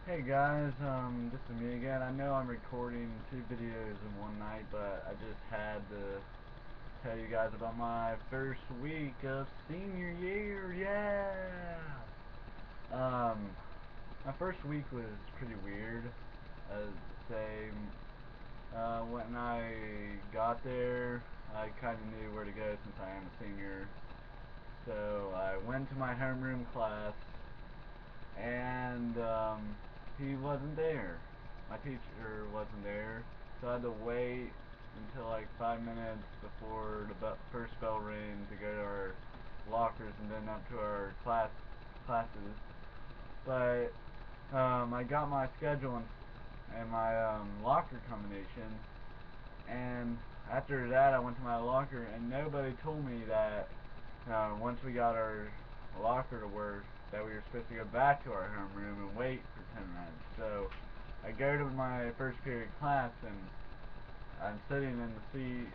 Hey guys, this is me again. I know I'm recording two videos in one night, but I just had to tell you guys about my first week of senior year. Yeah! Um, my first week was pretty weird. I'd say, when I got there, I kind of knew where to go since I am a senior. So I went to my homeroom class, and he wasn't there. My teacher wasn't there, so I had to wait until like 5 minutes before the first bell rang to go to our lockers and then up to our classes. But I got my schedule and my locker combination, and after that I went to my locker and nobody told me that once we got our locker to work, that we were supposed to go back to our homeroom and wait for 10 minutes. So I go to my first period class and I'm sitting in the seat,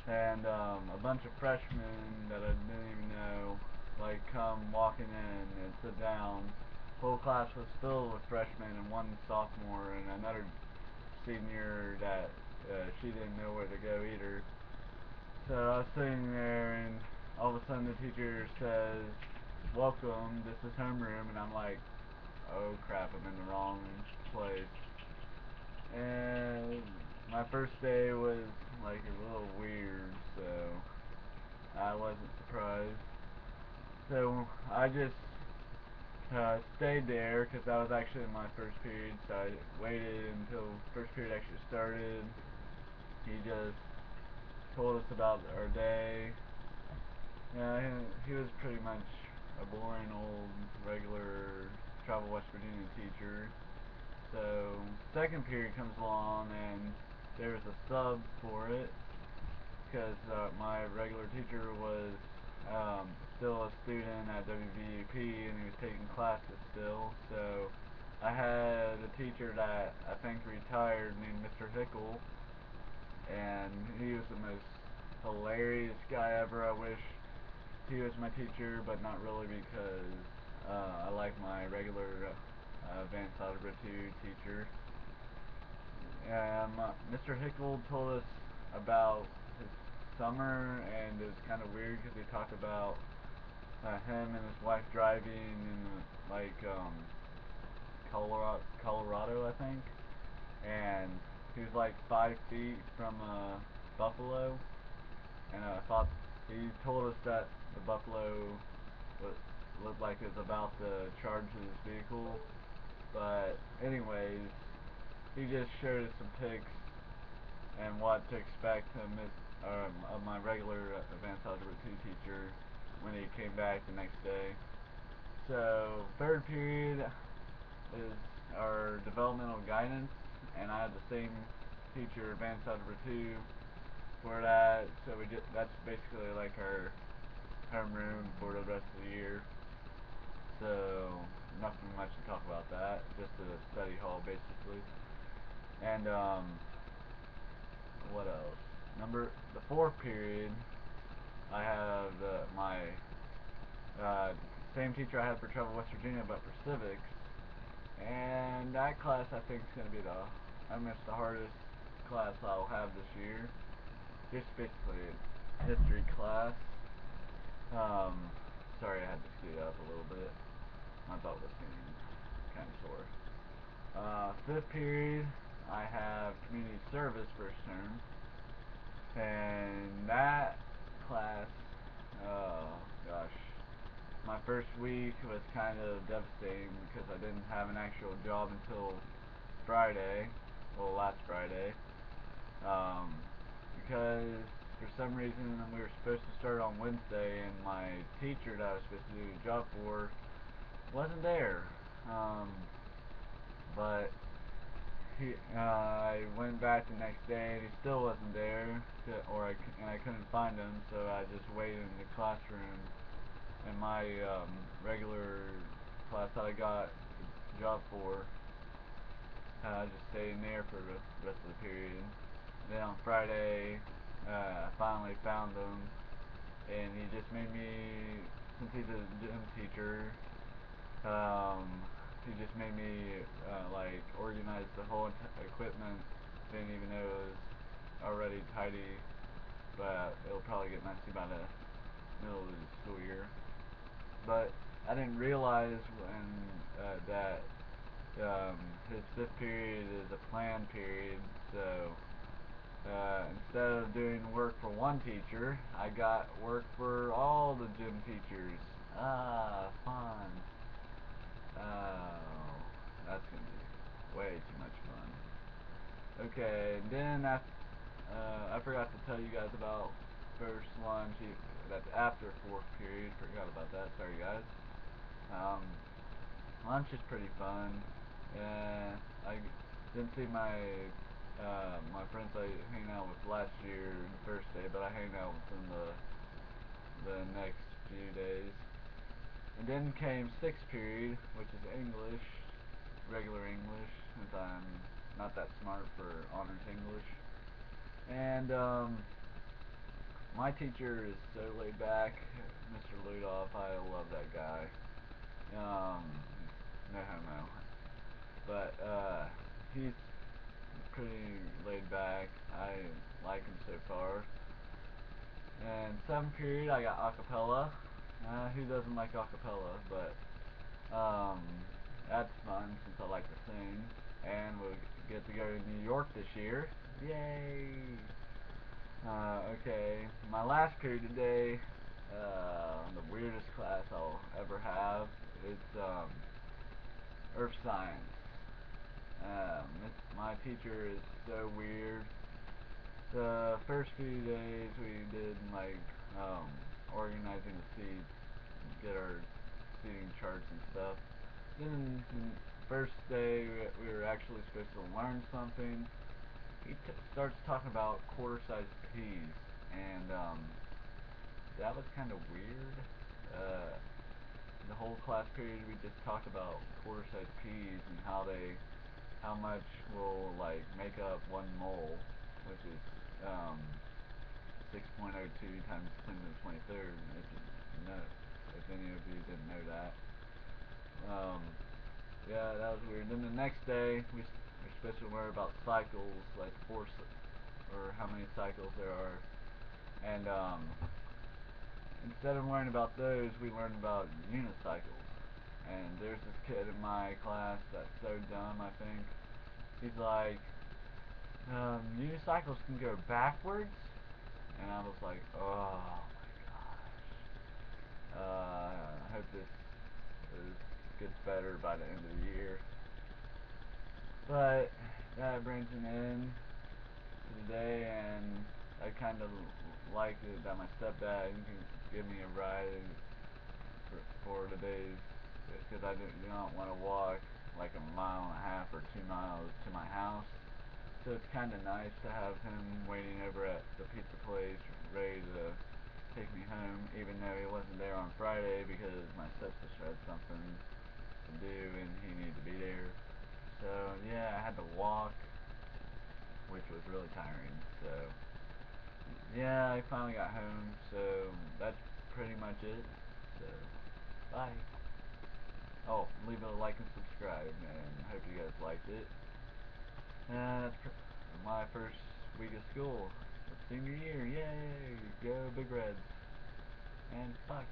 and a bunch of freshmen that I didn't even know like come walking in and sit down. The whole class was filled with freshmen and one sophomore and another senior that she didn't know where to go either. So I was sitting there, and all of a sudden the teacher says, "Welcome, this is homeroom," and I'm like, "Oh crap, I'm in the wrong place." And my first day was like a little weird, so I wasn't surprised. So I just stayed there because that was actually my first period. So I waited until first period actually started. He just told us about our day. Yeah, he was pretty much a boring old regular Travel West Virginia teacher. So second period comes along and there was a sub for it because my regular teacher was still a student at WVUP and he was taking classes still. So I had a teacher that I think retired named Mr. Hickle, and he was the most hilarious guy ever. I wish he was my teacher, but not really because I like my regular advanced algebra 2 teacher. Mr. Hickle told us about his summer, and it was kind of weird because he talked about him and his wife driving in Colorado, I think, and he was like 5 feet from Buffalo, and I thought he told us that the Buffalo was, looked like it was about to charge his vehicle. But anyways, he just showed us some pics and what to expect of my regular advanced algebra 2 teacher when he came back the next day. So third period is our developmental guidance, and I had the same teacher, advanced algebra 2, for that. So that's basically like our homeroom for the rest of the year. So nothing much to talk about that. Just a study hall basically. And what else? The fourth period, I have my uh, same teacher I had for Travel West Virginia, but for civics. And that class I think is going to be almost the hardest class I'll have this year. Just basically a history class. Um, Sorry, I had to speed up a little bit. My butt was getting kind of sore. Fifth period, I have community service first term, and that class, oh gosh, my first week was kind of devastating because I didn't have an actual job until Friday, well, last Friday, um, because for some reason we were supposed to start on Wednesday, and my teacher that I was supposed to do the job for wasn't there. Um, but I went back the next day and he still wasn't there, and I couldn't find him, so I just waited in the classroom. In my regular class that I got the job for, I just stayed in there for the rest of the period. And then on Friday, I finally found him, and he just made me, since he's a gym teacher, he just made me like organize the whole equipment. Didn't even know it was already tidy, but it'll probably get messy by the middle of the school year. But I didn't realize when that his fifth period is a planned period, so instead of doing work for one teacher, I got work for all the gym teachers. Ah, fun. Oh, that's gonna be way too much fun. Okay, and then I forgot to tell you guys about first lunch. That's after fourth period. Forgot about that. Sorry, guys. Um, Lunch is pretty fun. I didn't see my friends I hang out with last year the first day, but I hang out with them the next few days. And then came sixth period, which is English, regular English, since I'm not that smart for honors English. And my teacher is so laid back, Mr. Ludoff. I love that guy. Um, no homo, but he's pretty laid back. I like him so far. And seventh period, I got acapella. Who doesn't like acapella? But um, that's fun since I like to sing. And we'll get to go to New York this year. Yay! Okay, my last period today, the weirdest class I'll ever have, it's Earth Science. My teacher is so weird. The first few days we did like organizing the seats, get our seating charts and stuff. Then the first day we were actually supposed to learn something. He starts talking about quarter-sized peas, and that was kind of weird. Uh, the whole class period we just talked about quarter-sized peas and how much will like make up one mole, which is 6.02 times 10 to the 23rd. If any of you didn't know that. Um, yeah, that was weird. Then the next day we're supposed to learn about cycles, like or how many cycles there are, and instead of learning about those, we learned about unicycles. And there's this kid in my class that's so dumb. I think he's like, unicycles can go backwards, and I was like, oh my gosh. I hope this gets better by the end of the year. But that brings an end to the day, and I kind of like it that my stepdad can give me a ride for the days because I do not want to walk like a mile and a half or 2 miles to my house. So it's kind of nice to have him waiting over at the pizza place, ready to take me home, even though he wasn't there on Friday because my stepsister had something to do and he needed to be there. So yeah, I had to walk, which was really tiring. So yeah, I finally got home. So that's pretty much it. So bye. Oh, leave a like and subscribe, and I hope you guys liked it. That's my first week of school. Senior year, yay! Go Big Reds. And bye.